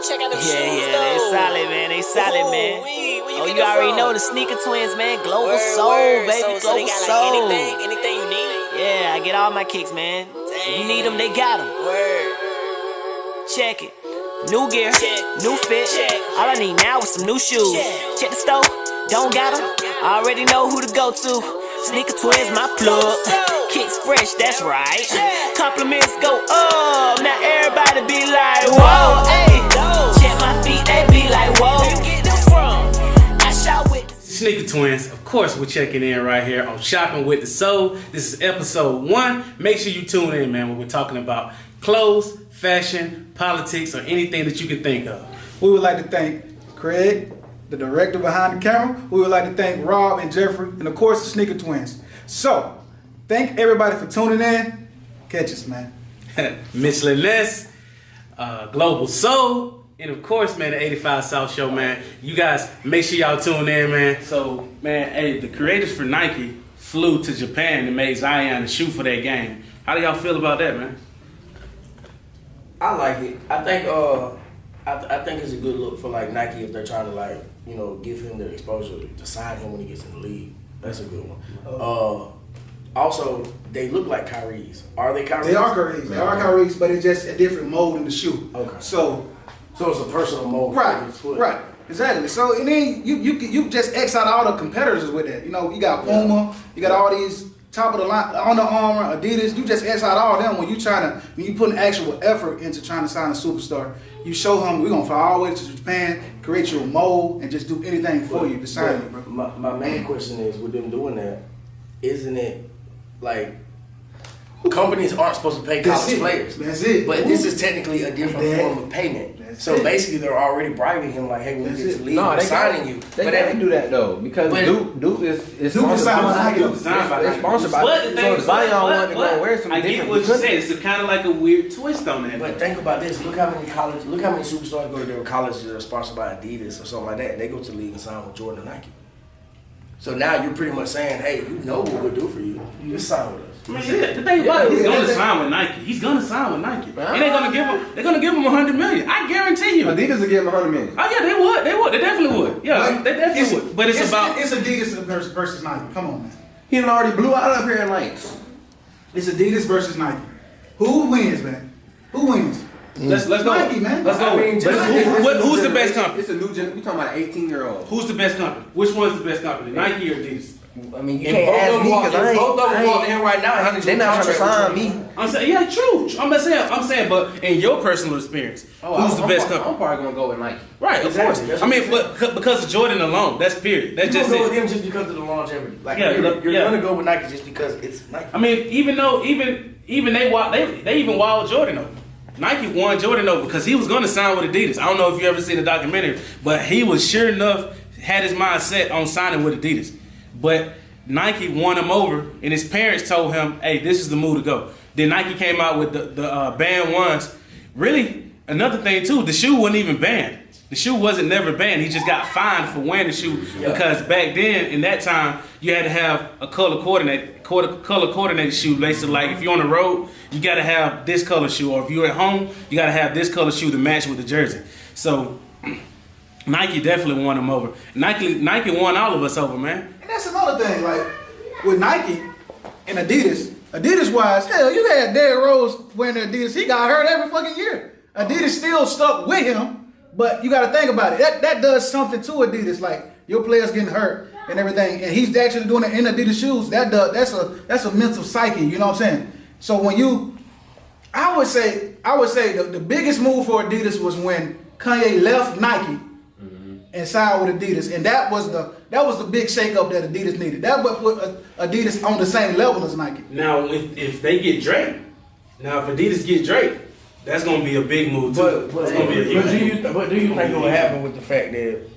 check out them shoes, they solid, man. They solid, man. Where You already know the sneaker twins, man. Global Soul, baby. So they Global got Soul. like anything you need. Yeah, I get all my kicks, man. If you need them, they got them. Word. Check it. New gear, Check. new fit. Check. All I need now is some new shoes. Check. Check the store, don't got them. I already know who to go to. Sneaker twins, my plug. Kicks fresh, that's right. Compliments go up. Now everybody be like, whoa, hey. Check my feet, they be like, whoa. Where you get them from? I shot with Sneaker Twins, of course, we're checking in right here on Shopping with the Soul. This is episode 1. Make sure you tune in, man, when we're talking about clothes, fashion, politics, or anything that you can think of. We would like to thank Craig, the director behind the camera. We would like to thank Rob and Jeffrey, and of course the Sneaker Twins. So, thank everybody for tuning in. Catch us, man. Mitch Liness, Global Soul, and of course, man, the 85 South Show, man. You guys, make sure y'all tune in, man. So, man, hey, the creators for Nike flew to Japan and made Zion a shoe for that game. How do y'all feel about that, man? I like it. I think I think it's a good look for like Nike if they're trying to like, you know, give him the exposure to sign him when he gets in the league. That's a good one. Also, they look like Kyrie's. Are they Kyrie's? They are Kyrie's. They are Kyrie's, but it's just a different mold in the shoe. Okay. So it's a personal mold. right, for his foot. right, exactly. So and then you just X out all the competitors with that. You know, you got Puma, you got all these top of the line, Under Armour, Adidas. You just X out all them when you put an actual effort into trying to sign a superstar. You show him we're gonna fly all the way to Japan, create your mold, and just do anything for you to sign you, bro. My main question is, with them doing that, isn't it like companies aren't supposed to pay college players? That's it. But this is technically a different form of payment. So basically, they're already bribing him, like, hey, when we get to leave, we're signing you. They can't do that though because Duke is sponsored by Nike. It's sponsored by Nike. So if Zion wanted to go wear something I get what you said. It's kind of like a weird twist on that. But think about this. Look how many superstars go to their colleges that are sponsored by Adidas or something like that. And they go to the league and sign with Jordan or Nike. So now you're pretty much saying, hey, you know what we'll do for you. You just sign with us. I mean, the thing about it, he's gonna sign with Nike. He's gonna sign with Nike, and they're gonna give him $100 million. I guarantee you. Adidas will give him $100 million. Oh yeah, they would. They definitely would. Yeah, they definitely would. But it's Adidas versus Nike. Come on, man. He done already blew out up here in Lanks. It's Adidas versus Nike. Who wins, man? Who wins? Let's go. Nike, man. Let's go. Who's the best company? It's a new generation. We talking about an 18-year-old. Who's the best company? Which one's the best company? Nike or Adidas? I mean, you can't ask me because I ain't. Both of them walking in right now. They're not trying to sign me. I'm saying, yeah, true. I'm saying, but in your personal experience, who's the best company? I'm probably gonna go with Nike. Right, of course. I mean, but because of Jordan alone, that's period. That's just go it. with them just because of the longevity. Like Yeah, you're yeah. gonna go with Nike just because it's Nike. I mean, even they even wowed Jordan over. Nike won Jordan over because he was going to sign with Adidas. I don't know if you ever seen the documentary, but he was sure enough had his mind set on signing with Adidas. But Nike won him over, and his parents told him, "Hey, this is the move to go." Then Nike came out with the banned ones. Really, another thing too, the shoe wasn't even banned. The shoe wasn't never banned. He just got fined for wearing the shoe because back then, in that time, you had to have a color coordinated shoe. Basically, like if you're on the road, you got to have this color shoe, or if you're at home, you got to have this color shoe to match with the jersey. So Nike definitely won him over. Nike won all of us over, man. And that's another thing, like with Nike and Adidas wise, hell, you had Derrick Rose wearing Adidas. He got hurt every fucking year. Adidas still stuck with him, but you got to think about it. That does something to Adidas, like your players getting hurt and everything, and he's actually doing it in Adidas shoes. That's a mental psyche. You know what I'm saying? So when I would say the biggest move for Adidas was when Kanye left Nike and signed with Adidas, and that was the big shakeup that Adidas needed. That would put Adidas on the same level as Nike. Now, if they get Drake, if Adidas get Drake, that's gonna be a big move too. But do you think it will happen with the fact that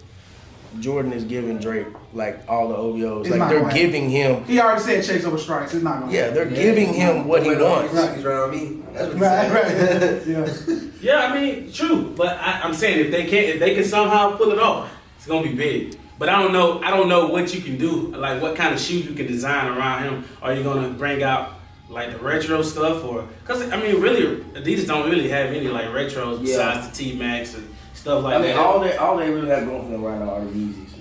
Jordan is giving Drake like all the OVOs? Like they're giving him. He already said checks over strikes. It's not gonna. Yeah, they're giving him what he wants. He's right on me. That's what Right. Yeah. Yeah, I mean, true. But I'm saying if they can somehow pull it off, it's gonna be big. But I don't know what you can do, like what kind of shoe you can design around him. Are you gonna bring out like the retro stuff, or because I mean, really, Adidas don't really have any like retros besides the T Max and stuff like that. all they really have going for them right now are the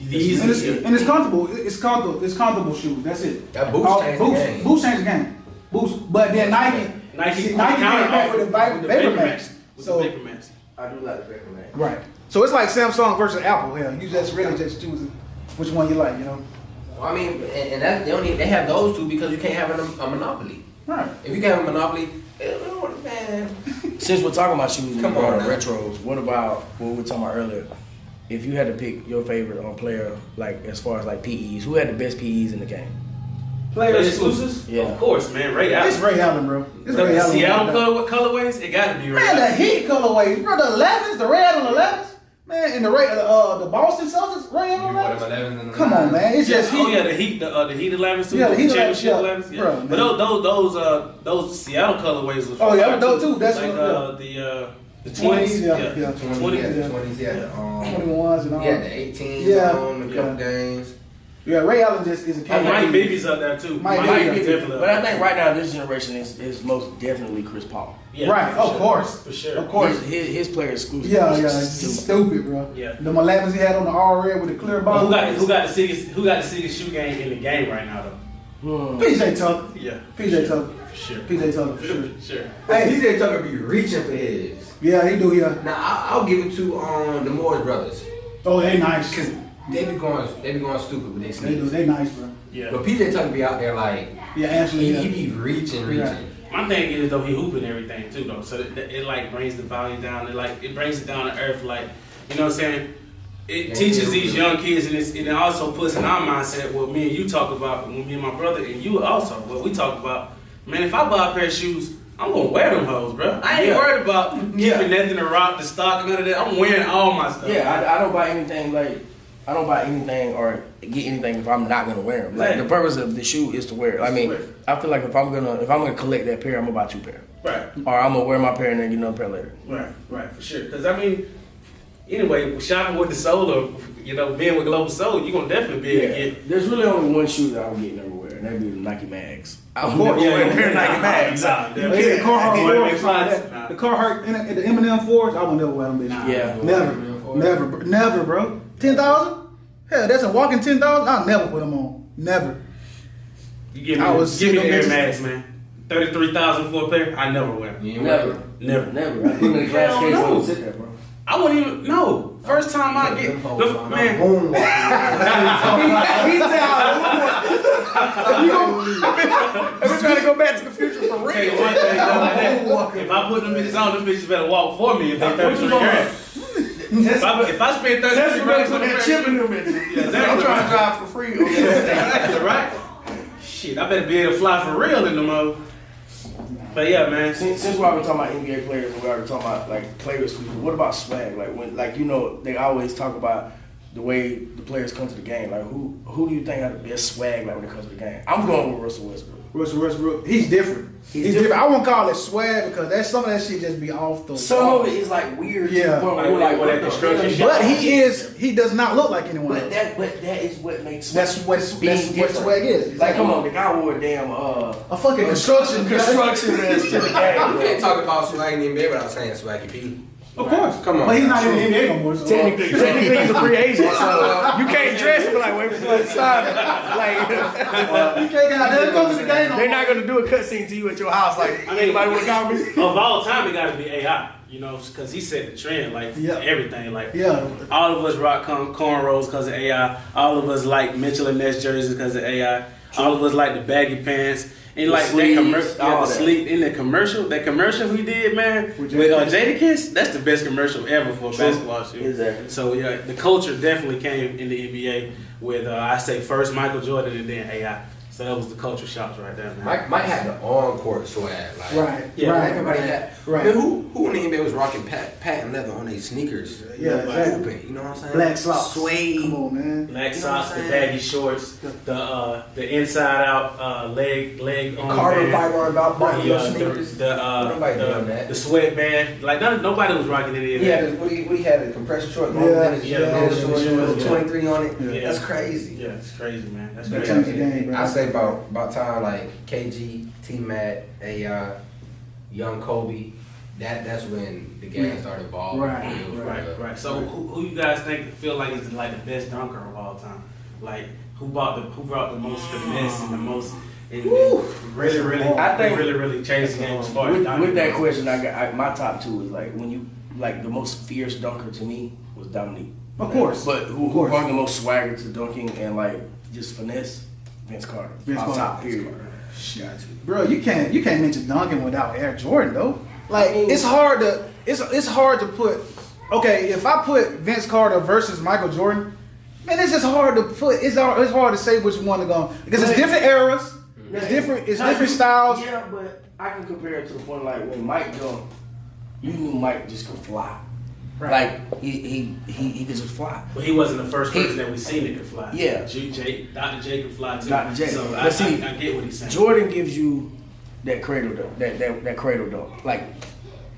Yeezys. And it's comfortable. It's comfortable shoes. That's it. That Boost changed the game. Boost changed the game. Boost, but then Nike came back with the Vapor Max. So the Vapor Max. I do like the Vapor Max. Right. So it's like Samsung versus Apple. Yeah, you just really just choosing which one you like. You know. Well, I mean, and that they have those two because you can't have a monopoly. Right. If you can have a monopoly, man. Since we're talking about shoes, Come on now. retros. What about what we were talking about earlier? If you had to pick your favorite player, like as far as like PEs, who had the best PEs in the game? Player exclusives? Yeah. Of course, man. Ray Allen. It's Ray Allen, bro. It's The Ray Allen. Seattle colorways, it got to be Ray Man, Allen. the Heat colorways, bro. The 11s, the Ray Allen 11s. Man, and the Boston Celtics, Ray Allen 11s. Come on, man. It's just Oh yeah, the Heat 11s too. Yeah, the Heat championship 11s, 11s. yeah. Yeah. Bro, But those Seattle colorways was Oh, yeah, fire, those too. That's like what- the 20s. Yeah. 20s, Yeah. 21s and all. Yeah, the 18s Yeah. on a couple games. Yeah, Ray Allen just is a And Mike Bibby's up there too. Mike Bibby's Bibby. definitely. But I think right now this generation is most definitely Chris Paul. Yeah, Right, for of sure. course. For sure. Of course. His player exclusive. Yeah, is yeah, just it's stupid. stupid, bro. Yeah. The 11s he had on the all red with the clear But bottom. who got the sickest shoe game in the game right now though? PJ Tucker. Yeah. PJ Tucker. For sure. PJ Tucker for sure. Sure. Hey, DJ Tucker be reaching for his. Yeah, he do. Yeah. Now I'll give it to the Morris brothers Oh, they nice. because they be going stupid with their They do. sneakers. They nice, bro. Yeah. But PJ Tucker be out there like Yeah, Anthony. he Yeah. be reaching. Yeah. My thing is though, he hooping everything too though, so it like brings the value down. It brings it down to earth. Like, you know what I'm saying? It teaches these young kids, and it also puts in our mindset what me and you talk about, when me and my brother and you also what we talk about. Man, if I buy a pair of shoes, I'm gonna wear them hoes, bro. I ain't worried about keeping nothing to rock the stock and none of that. I'm wearing all my stuff. Yeah, I don't buy anything or get anything if I'm not gonna wear them. Like the purpose of the shoe is to wear it. I mean, I feel like if I'm gonna collect that pair, I'm gonna buy 2 pair. Right. Or I'm gonna wear my pair and then get another pair later. Right, for sure. Because I mean, anyway, shopping with the soul, or being with Global Soul, you're gonna definitely be able to get. There's really only one shoe that I'm getting everywhere, and that'd be the Nike Mags. I would course. never wear a pair of Nike Mags. The Carhartt 4s, the Carhartt, the Eminem 4s, I will never wear them, bitch. Yeah. Never, bro. 10,000? Hell, that's a walking 10,000. I'll never put them on. Never. You give me, I was give me sick of Air bitches. Max, man. 33,000 for a pair. I never wear. You ain't wear Never. it. I put them in a glass Hell case no. and let them sit there, bro. I wouldn't even know. First time I get man. I'm trying to go back to the future for real. Hey, one thing, if I put them bitches on, them bitches better walk for me if they 33 grand. If I spend 33 grand on that chip in them bitches, I'm trying to drive for free. right? Shit, I better be able to fly for real in the mode. But yeah, man. Since we already talking about NBA players and we already talking about like players, what about swag? Like when, they always talk about the way the players come to the game. Like who do you think have the best swag like when it comes to the game? I'm going with Russell Westbrook. Russell Westbrook, he's different. He's different. I won't call it swag because some of that shit just be off the Some wall. of it is like weird. Yeah. Like that construction shit. But he does not look like anyone else. But that is what makes That's what being swag is. Like, come on, the guy wore a damn a fucking construction vest to the game. You can't talk about swag in the NBA without saying swaggy P. Of course. Come on. But he's not in the NBA no more. So Technically, he's a free agent, so you can't dress him like wait for the sign. Like you can't get go to the game no they're more. not gonna do a cutscene to you at your house. Like anybody would call me. Of all time, it got to be AI. Because he set the trend, like everything. Like all of us rock cornrows because of AI. All of us like Mitchell and Ness jerseys because of AI. All of us like the baggy pants. And like that commercial, that commercial we did, man, with Jadakiss, that's the best commercial ever for a basketball shoe. Exactly. So yeah, the culture definitely came in the NBA with I say first Michael Jordan and then AI. So that was the culture shocks right there, man. Mike had the on-court swag. Like, Right. Everybody had. Right. Man, who in the NBA was rocking patent leather on their sneakers? Yeah, exactly. Hooping, you know what I'm saying? Black socks. Suede. Come on, man. Black socks, the baggy shorts, the inside out leg on Carbon fiber about the doing that. the sweatband. Like nobody was rocking any of He that. had we had a compression short, yeah, 23 on it. Yeah. That's crazy. Yeah, it's crazy, man. That's That crazy. changed the game, bro. I say say about time like KG, T-Mac, AI, Young Kobe. That's when the game started evolving. Right. So who you guys feel like is like the best dunker of all time? Like who brought the most finesse and the most really changed the game as far as dunking. With that question, my top two is like when you like the most fierce dunker to me was Dominique. Of course. But who brought the most swagger to dunking and like just finesse? Vince Carter. Top period. Bro, you can't mention dunking without Air Jordan though. Like it's hard to put. Okay, if I put Vince Carter versus Michael Jordan, man, it's just hard to put. It's hard to say which one to go because it's different eras. It's different styles. Yeah, but I can compare it to the point like when Mike dunked, you knew Mike just could fly. Right. Like he could just fly. But he wasn't the first person that we seen that could fly. Yeah. Dr. J could fly too. Dr. J. So I get what he's saying. Jordan gives you that cradle dunk, that cradle dunk, like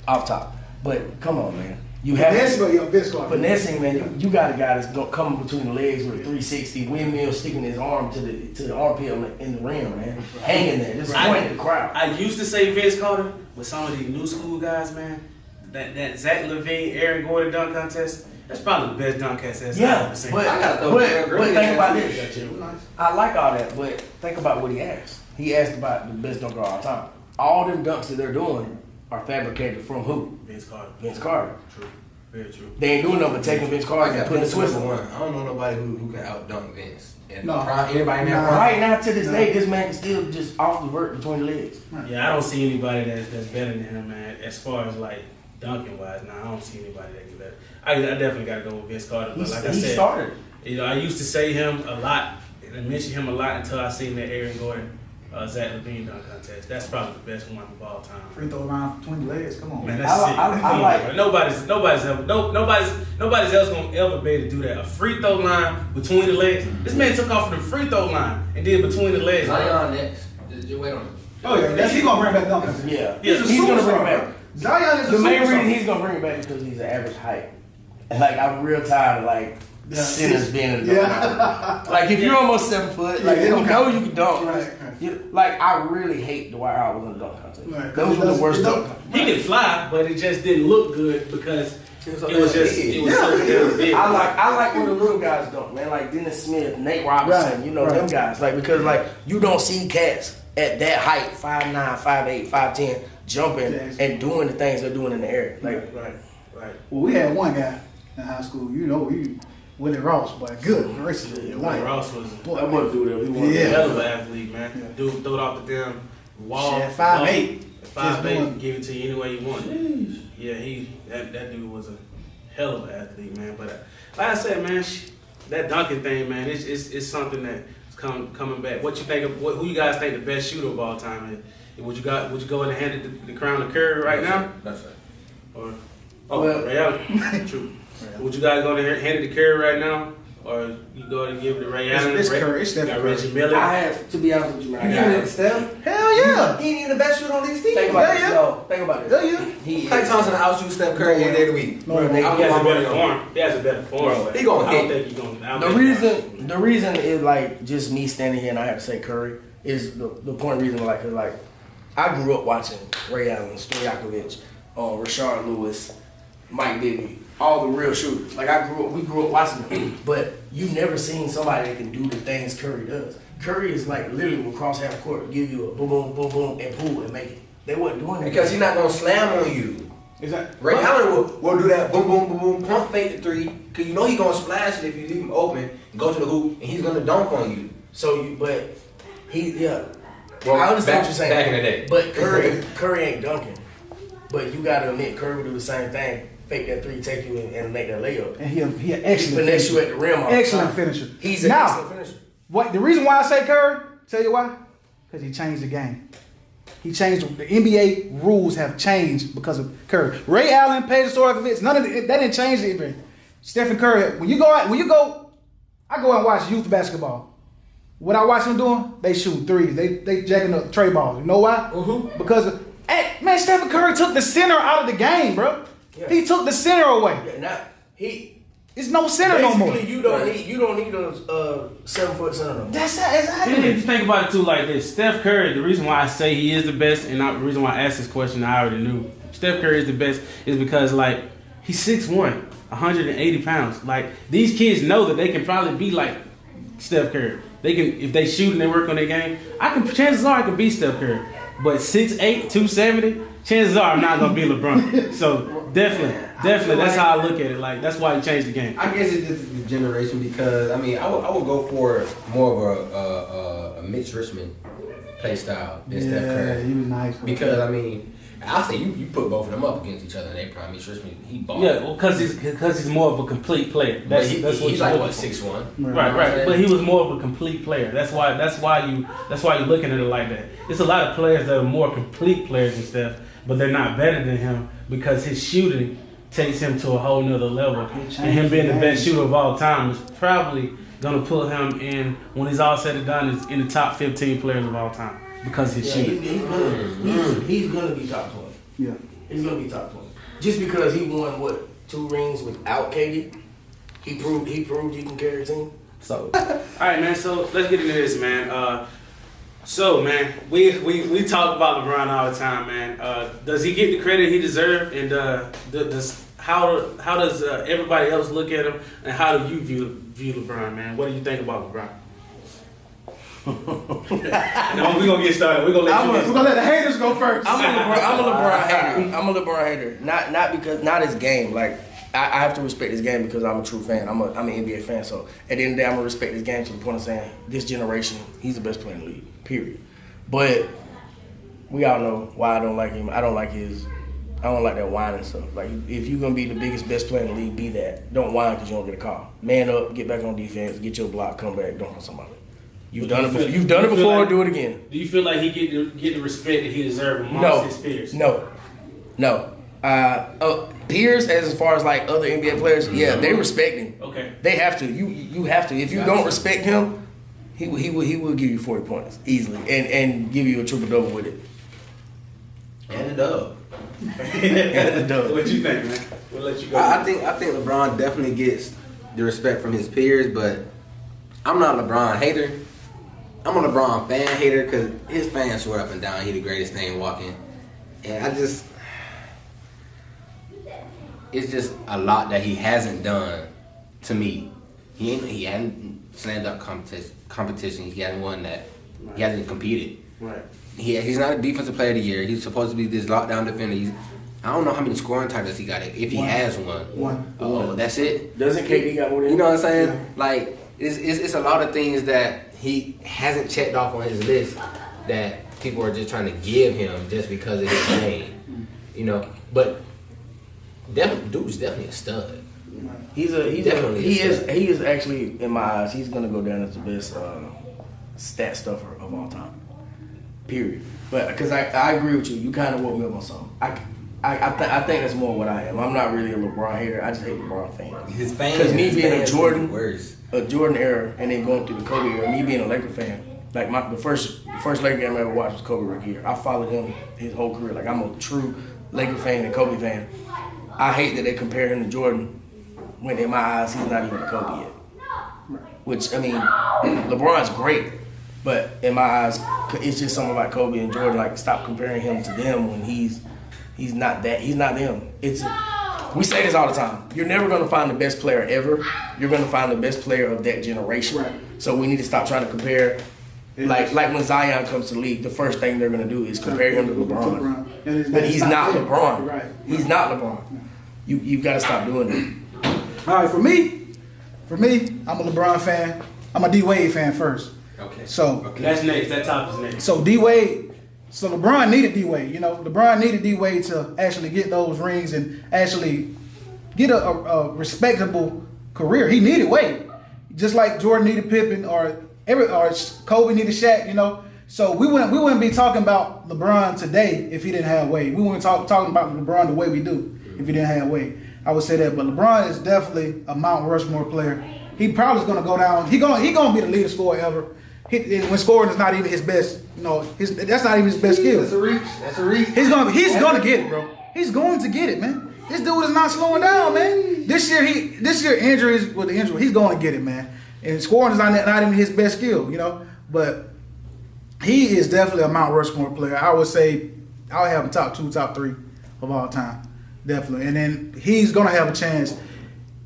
off top. But come on, man. You have finessing, man. You got a guy that's gonna come between the legs with a 360 windmill, sticking his arm to the armpit in the rim, man, hanging there, just pointing at the crowd. I used to say Vince Carter, but some of these new school guys, man, that Zach LaVine, Aaron Gordon dunk contest, that's probably the best dunk contest I've ever seen. But think about this. I like all that, but think about what he asked. He asked about the best dunker of all time. All them dunks that they're doing are fabricated from who? Vince Carter. True. Very true. They ain't doing nothing but taking Vince Carter and putting a twist on. I don't know nobody who can out-dunk Vince. And everybody right now to this day, this man can still just off the vert between the legs. Yeah, I don't see anybody that's better than him, man. As far as like dunking wise, now I don't see anybody that can better. I definitely got to go with Vince Carter. But like I said, started. I used to say him a lot and mention him a lot until I seen that Aaron Gordon, Zach LaVine dunk contest. That's probably the best one of all time. Free throw line for 20 legs. Come on, man. That's sick. I like nobody's else gonna ever be able to do that. A free throw line between the legs. This man took off from the free throw line and did between the legs. Zion next. Just wait on it. Oh yeah, he's gonna bring back dunk contest. Yeah, he's gonna bring it back. Zion is the main reason he's gonna bring it back is because he's an average height. And like I'm real tired of like sinners being in the dunk. Like if you're almost 7 foot, like you know you can dunk. Like I really hate Dwight Howard was in the dunk contest. Right. Those were the worst dunk. He could fly, but it just didn't look good because it was so damn big. I like when the little guys dunk, man. Like Dennis Smith, Nate Robinson, them guys. Like because like you don't see cats at that height, 5'9", 5'8", 5'10", jumping and doing the things they're doing in the air. Like right. Well, we had one guy in high school, Willie Ross, but good. Willie Ross was that boy dude. He was a hell of an athlete, man. Yeah. Dude threw it off the damn wall. 5'8". 5'8", give it to you any way you want. Yeah, that dude was a hell of an athlete, man. But like I said, man, that dunking thing, man, it's something that's coming back. What you think of? Who you guys think the best shooter of all time is? Would you go in and hand it the crown to Curry right now? That's right. Ray True. Would you guys go and hand it to Curry right now, or you go and give it to Ray Allen? It's Curry. It's Steph Curry. Reggie Miller. I have to be honest with you, man. You give it to Steph? Hell yeah. He ain't the best shooter on these teams. Think about this. Klay Thompson outshoot Steph Curry every day of the week. He has a better form. He gonna hit. I don't think he's gonna. The reason is like just me standing here and I have to say Curry is the point reason like cause like I grew up watching Ray Allen, Stojakovic, Rashard Lewis, Mike Bibby, all the real shooters. Like we grew up watching them, but you never seen somebody that can do the things Curry does. Curry is like literally will cross half court, give you a boom, boom, boom, boom, and pull and make it. They wasn't doing that because he's not gonna slam on you. Ray Allen will do that boom, boom, boom, boom, pump fake the three, because he's gonna splash it if you leave him open and go to the hoop, and he's gonna dunk on you. Well, I understand what you're saying. Back in the day. But Curry ain't dunking. But you gotta admit, Curry will do the same thing. Fake that three, take you and make that layup. And he an excellent finesse you at the rim. Excellent finisher. He's an excellent finisher. What the reason why I say Curry? Tell you why? Because he changed the game. He changed the NBA rules have changed because of Curry. Ray Allen, Paige Stojakovic, none of that didn't change anything. Stephen Curry. When you go, I go and watch youth basketball. What I watch them doing, they shoot threes. They jacking up tray balls. You know why? Mm-hmm. Because Stephen Curry took the center out of the game, bro. Yeah. He took the center away. Yeah, It's no center no more. Basically, you don't need a 7-foot center no more. That's And exactly. if you think about it too like this, Steph Curry, the reason why I say he is the best, and the reason why I asked this question, I already knew. Steph Curry is the best is because like he's 6'1", 180 pounds. Like these kids know that they can probably be like Steph Curry. They can, if they shoot and they work on their game, chances are I can beat Steph Curry. But 6'8", 270, chances are I'm not gonna be LeBron. So definitely, that's how I look at it. Like that's why he changed the game. I guess it's just the generation because I mean I would go for more of a Mitch Richmond play style than Steph Curry. he was nice. Because I mean, I'll say you put both of them up against each other, and they probably Mitch Richmond he balled. Yeah, well, because he's more of a complete player. That's what he's you're like looking for. 6'1". Right. But he was more of a complete player. That's why you're looking at it like that. It's a lot of players that are more complete players than Steph, but they're not better than him because his shooting takes him to a whole nother level. And him being the best shooter of all time is probably gonna put him in, when he's all said and done, is in the top 15 players of all time because of his shooting. He's gonna be top 20. Yeah. He's gonna be top 20. Just because he won 2 rings without KD, he proved he can carry a team. So, all right, man. So let's get into this, man. So, man, we talk about LeBron all the time, man. Does he get the credit he deserves? And how does everybody else look at him? And how do you view LeBron, man? What do you think about LeBron? No, we're gonna get started. We're gonna let the haters go first. I'm a LeBron hater. I'm a LeBron hater. Not his game. Like I have to respect his game because I'm a true fan. I'm an NBA fan. So at the end of the day, I'm gonna respect his game to the point of saying this generation, he's the best player in the league. Period. But we all know why I don't like him. I don't like that whining stuff. Like if you're gonna be the biggest, best player in the league, be that. Don't whine because you don't get a call. Man up, get back on defense, get your block, come back, dunk on somebody. You've done it before. Do it again. Do you feel like he get the respect that he deserves amongst his peers? No. Peers, as far as like other NBA players, yeah, they respect him. Okay. They have to. You have to. If you don't respect him, he will give you 40 points easily and give you a triple double with it. And a dub. What you think, man? We'll let you go. I think LeBron definitely gets the respect from his peers, but I'm not a LeBron hater. I'm a LeBron fan hater because his fans swear up and down he the greatest thing walking, and it's just a lot that he hasn't done to me. He hadn't slammed up competition. He hadn't won that. He hasn't competed. Right. He's not a defensive player of the year. He's supposed to be this lockdown defender. I don't know how many scoring titles he got. If he has one. Oh, that's it. Doesn't KD got more than You know what I'm saying? Yeah. Like it's a lot of things that he hasn't checked off on his list that people are just trying to give him just because of his name. You know, but dude's definitely a stud. He is actually, in my eyes, he's gonna go down as the best stat stuffer of all time. Period. But because I agree with you, you kind of woke me up on something. I think that's more what I am. I'm not really a LeBron hater. I just hate LeBron fans. His fans. Because me being a Jordan era, and then going through the Kobe era, me being a Laker fan, like the first Laker game I ever watched was Kobe rookie year. I followed him his whole career. Like I'm a true Laker fan and Kobe fan. I hate that they compare him to Jordan when in my eyes he's not even a Kobe yet. Which I mean, LeBron's great, but in my eyes it's just something about Kobe and Jordan. Like stop comparing him to them when he's not that. He's not them. We say this all the time. You're never gonna find the best player ever. You're gonna find the best player of that generation. Right. So we need to stop trying to compare. Like when Zion comes to the league, the first thing they're gonna do is compare him to LeBron. But he's not LeBron. Right. He's not LeBron. You gotta stop doing that. All right, for me, I'm a LeBron fan. I'm a D Wade fan first. Okay. So that's next. That top is next. So D Wade. So LeBron needed D Wade. You know, LeBron needed D Wade to actually get those rings and actually get a respectable career. He needed Wade, just like Jordan needed Pippen or Kobe needed Shaq. You know, so we wouldn't be talking about LeBron today if he didn't have Wade. We wouldn't talking about LeBron the way we do if he didn't have Wade. I would say that, but LeBron is definitely a Mount Rushmore player. He probably is going to go down. He gonna be the leading scorer ever. When scoring is not even his best, that's not even his best skill. That's a reach. He's gonna get it, bro. He's going to get it, man. This dude is not slowing down, man. This year injuries with the injury, he's going to get it, man. And scoring is not even his best skill, you know. But he is definitely a Mount Rushmore player. I would say I would have him top 2, top 3 of all time, definitely. And then he's going to have a chance.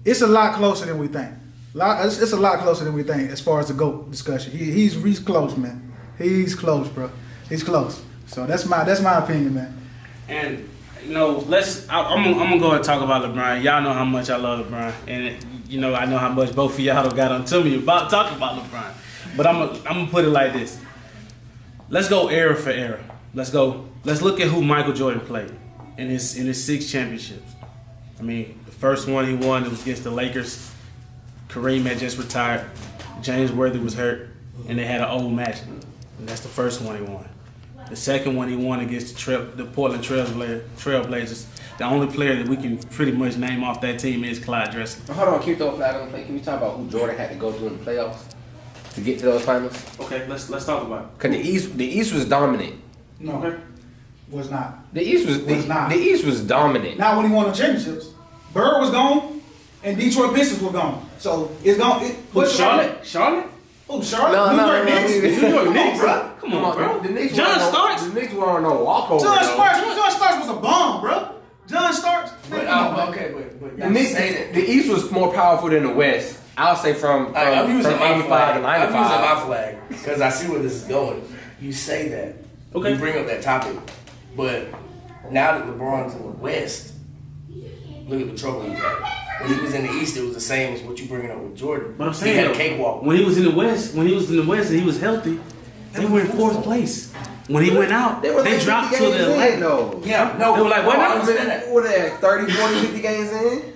It's a lot closer than we think. It's a lot closer than we think as far as the GOAT discussion. He's close, man. He's close, bro. He's close. So that's my opinion, man. And you know, I'm gonna go and talk about LeBron. Y'all know how much I love LeBron, and you know I know how much both of y'all got onto me about talking about LeBron. But I'm gonna put it like this. Let's go era for era. Let's look at who Michael Jordan played in his 6 championships. I mean, the first one he won, it was against the Lakers. Kareem had just retired. James Worthy was hurt, and they had an old match. And that's the first one he won. The second one he won against the Portland Trailblazers. The only player that we can pretty much name off that team is Clyde Drexler. Hold on, keep those flag on the play. Can we talk about who Jordan had to go through in the playoffs to get to those finals? Okay, let's talk about it. Cause the East was dominant. No, Okay. was not. The East was not. The East was dominant. Not when he won the championships. Bird was gone, and Detroit Pistons were gone. So it's gone. What's Charlotte? Oh, Charlotte. No, New York Knicks. New York Knicks, bro. Come on, bro. The Knicks John weren't Starks? The Knicks weren't no walkover. John though. Starks was a bomb, bro. John Starks. But, but The Knicks, the East was more powerful than the West. I'll say from I'm using my 85 flag. to I'm 95. using my flag because I see where this is going. You say that. Okay. You bring up that topic. But now that LeBron's in the West, look at the trouble he's had. When he was in the East, it was the same as what you bringing up with Jordan. But I'm saying, he had a though, cakewalk. when he was in the West and he was healthy, they were in 4th place. When he went out, they dropped to the Atlantic. though. Yeah, no. They were like, what no, I now? understand that. What are they, 30, 40, 50 games in?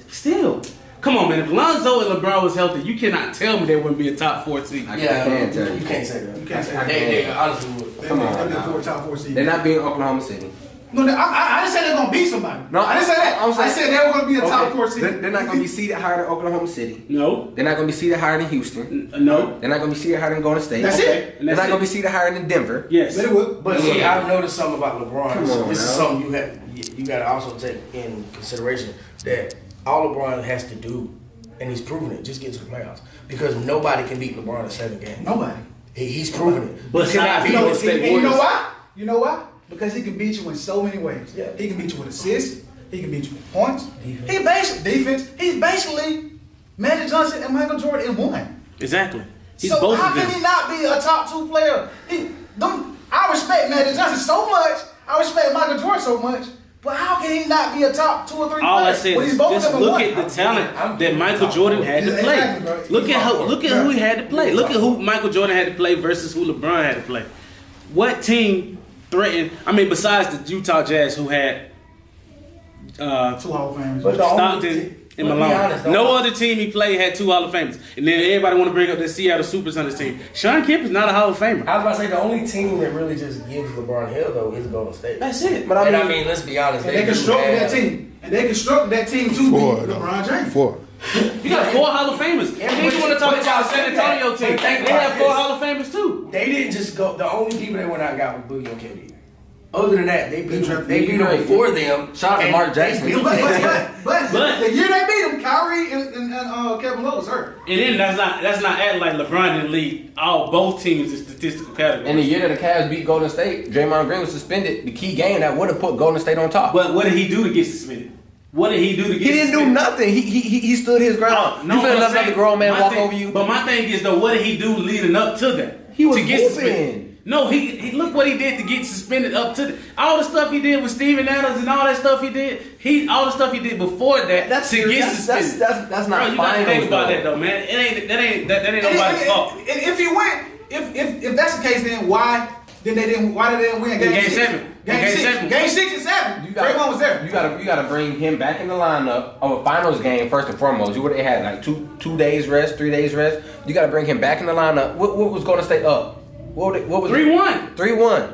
Still. Come on, man. If Lonzo and LeBron was healthy, you cannot tell me they wouldn't be a top 4 team. Yeah, can't tell you. you can't say that. You can't say that. They honestly would. Come on, They've been now. top 4 seed. They're not being Oklahoma City. No, I didn't say they're gonna beat somebody. No, I didn't say that. I'm saying- I said they were gonna be a top 4 seed. They're not going to be seeded higher than Oklahoma City. No. They're not going to be seeded higher than Houston. No. They're not going to be seeded higher than Golden State. That's it. And They're that's not going to be it. seeded higher than Denver. Yes. But it would. But see, Yeah. I've noticed something about LeBron. Come on, This is now. something you got to also take in consideration that all LeBron has to do, and he's proven it, just get to the playoffs. Because nobody can beat LeBron in 7 games. Nobody. He's proven it. But He cannot beat Golden State And you know Warriors. why? You know why? Because he can beat you in so many ways. Yeah. He can beat you with assists. He can beat you with points. He's basically Magic Johnson and Michael Jordan in one. Exactly. He's So both how of them. can he not be a top 2 player? I respect Magic Johnson so much. I respect Michael Jordan so much. But how can he not be a top 2 or 3 All player? I said when is he's both just of them in look one? at the talent that Michael Jordan had to play. Exactly, bro. Look at who he had to play. Look at who Michael Jordan had to play versus who LeBron had to play. What team threatened? I mean, besides the Utah Jazz, who had 2 Hall of Famers. But the only Stockton thing- and but be Malone. honest, No other team he played had 2 Hall of Famers. And then everybody want to bring up the Seattle Supersonics team. Sean Kemp is not a Hall of Famer. I was about to say the only team that really just gives LeBron hell though is Golden State. That's it. But I mean, let's be honest. And they constructed that team. And they constructed that team to beat LeBron James. 4. You got 4 Hall of Famers. And then you want to talk but about y'all San said that. Antonio team. But think They about have 4 this. Hall of Famers too. They didn't just go. The only people they went out and got was Boogie and KD. Other than that, they beat them Right. before them. Shout out to and Mark Jackson. they beat But But- the year they beat him, Kyrie and Kevin Love was hurt. And then that's not acting like LeBron didn't lead both teams in statistical categories. In the year that the Cavs beat Golden State, Draymond Green was suspended. The key game that would have put Golden State on top. But what did he do to get suspended? What did he do to get He didn't do suspended? nothing. He stood his ground. No, you feel I'm let saying- another grown man my walk thing- over you? But my thing is though, what did he do leading up to that? He was to get hooping. suspended. No, he look what he did to get suspended up to all the stuff he did with Steven Adams and all that stuff he did. All the stuff he did before that to get suspended. That's not Bro, you gotta finals, think about though. that though, man. That ain't nobody's fault. And if he went, if that's the case, then why did they didn't win game 6? 7. Game 6. Game 6 and 7. Draymond was there. You gotta bring him back in the lineup of a finals game first and foremost. You would have had like 2 days rest, 3 days rest. You gotta bring him back in the lineup. What was going to stay up? What was 3-1. 3-1.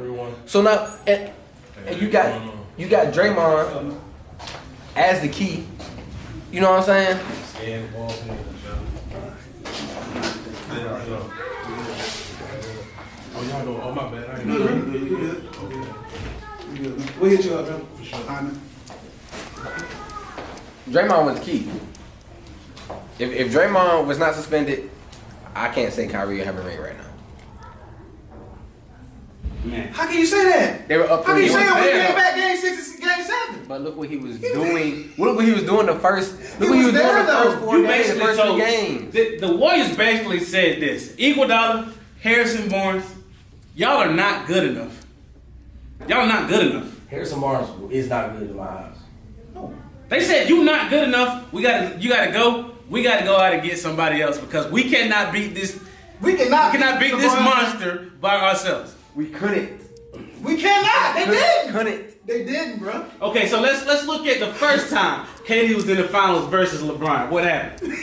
So now and you got Draymond as the key. You know what I'm saying? Oh, y'all know. Oh, my bad. I ain't You know. good. We'll hit you up, Joe. For sure. Draymond was key. If Draymond was not suspended, I can't say Kyrie would have a ring right now. Man. How can you say that? They were up. How can you say that when he fair, came back game 6 and game 7? But look what he was doing. Look what he was doing the first. Look He what he was was doing there, the first though. 4 You games, the basically first 3 told games. the Warriors basically said this: Iguodala, Harrison Barnes, y'all are not good enough. Y'all not good enough. Harrison Barnes is not good in my eyes. They said you not good enough. You gotta go. We gotta go out and get somebody else because we cannot beat this. We cannot beat this monster by ourselves. We couldn't. We cannot. They didn't. Couldn't. They didn't, bro. Okay, so let's look at the first time KD was in the finals versus LeBron. What happened?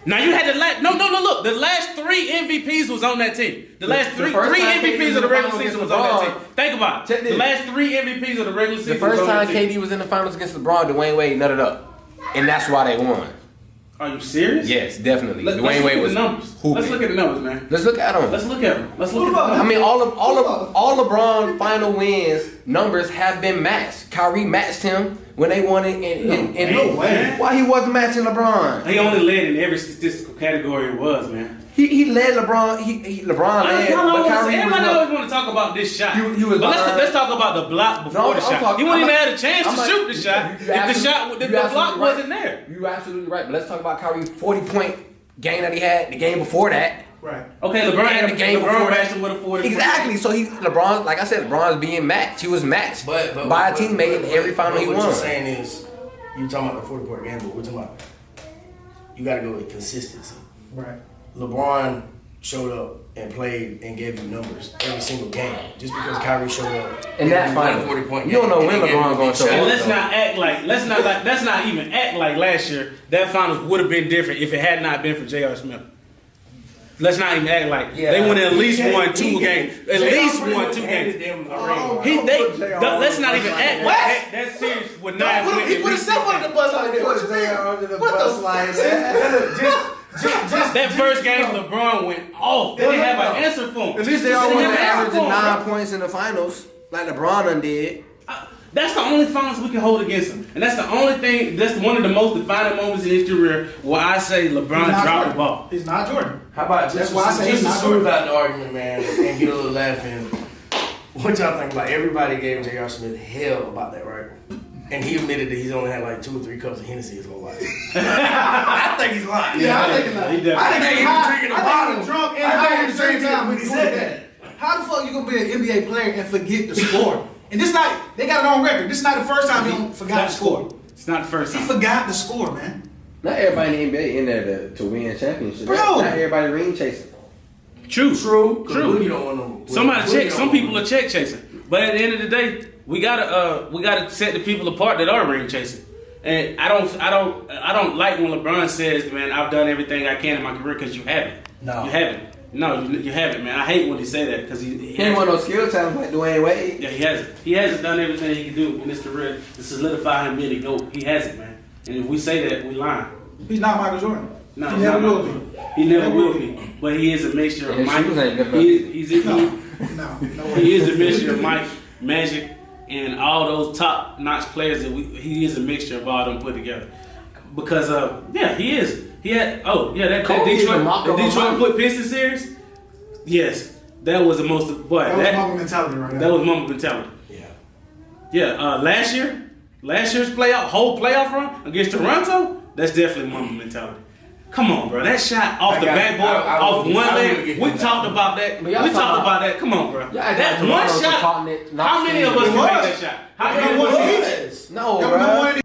Now you had look. The last 3 MVPs was on that team. The last three first time KD MVPs of the regular was season was against on that LeBron. team. Think about Check it. this. The last 3 MVPs of the regular season The first was on time that team. KD was in the finals against LeBron, Dwayne Wade nutted up, and that's why they won. Are you serious? Yes, definitely. Let's Dwayne look Wade at was the numbers. hooping. Let's look at the numbers, man. Let's look at them. Let's look at them. Let's look Hold at on. them. I mean, all LeBron final wins numbers have been matched. Kyrie matched him when they won it. And No way. Why he wasn't matching LeBron? He only led in every statistical category it was, man. He led LeBron. LeBron led, but Kyrie Everybody was always want to talk about this shot. He was but behind. let's talk about the block before No, the I'm shot. talking- He wouldn't I'm even not- had a chance I'm to not- shoot the shot if the block absolutely wasn't there. You're absolutely right. But let's talk about Kyrie's 40-point game that he had the game before that. Right. Okay, LeBron And had the game before LeBron that. matched him with a 40. Exactly. So LeBron, like I said, LeBron's being matched. He was matched by a teammate in every final he What won. you're saying is, you talking about the 40-point game, but we're talking about you got to go with consistency. Right. LeBron showed up and played and gave you numbers every single game. Just because Kyrie showed up In that and won final, a 40-point you don't know game, when and he gave LeBron you a gonna big show shot. up. And let's not even act like last year that finals would have been different if it had not been for J.R. Smith. Let's not even act like they would have at least won 2 games. At least won 2 games. Let's not even act like that series would not have been. He put himself under the bus like that. What you mean? What the like That first game, LeBron went off. They didn't have an answer for him. At least they all won averaging 9 points in the finals, like LeBron done did. That's the only finals we can hold against him. And that's the only thing, that's one of the most defining moments in his career where I say LeBron dropped the ball. He's not Jordan. How about That's why I say just he's to not smooth Jordan. out the argument, man, and get a little laugh in? What y'all think about? Everybody gave J.R. Smith hell about that, right? And he admitted that he's only had like 2 or 3 cups of Hennessy his whole life. I think he's lying. Yeah, I think he's lying. He definitely- I think he he's was high. drinking a I think bottle. he was drunk and I think high he at the was same drinking time when he doing said that. How the fuck you gonna be an NBA player and forget the score? And this not, they got it on record. This is not the first time he forgot the score. It's not the first He time. forgot the score, man. Not everybody in the NBA in there to win championships. Bro. Not everybody ring chasing. True. True. You don't want them. Some people are check chasing. But at the end of the day, we gotta set the people apart that are ring chasing. And I don't like when LeBron says, man, I've done everything I can in my career because you haven't. No. You haven't. No, you haven't, man. I hate when he say that because he He ain't want no skill talent like Dwayne Wade. Yeah, he hasn't. He hasn't done everything he can do in his career to solidify him being a GOAT. He hasn't, man. And if we say that, we lying. He's not Michael Jordan. No, he he's never not. will be. He never will be. But he is a mixture of And Mike. shoes ain't good enough. No way. He is a mixture of Mike, Magic, and all those top-notch players that he is a mixture of all them put together. Because he is. He had that Detroit put Pistons series. Yes, that was the most. But That was Mamba mentality right now. that was Mamba mentality. Yeah. Last year's whole playoff run against Toronto. That's definitely Mamba mentality. Come on, bro. That shot off the backboard, off one leg. We talked about that. We talked about that. Come on, bro. That one shot. How many of us can make that shot? How many of us? No, Governor bro. wanted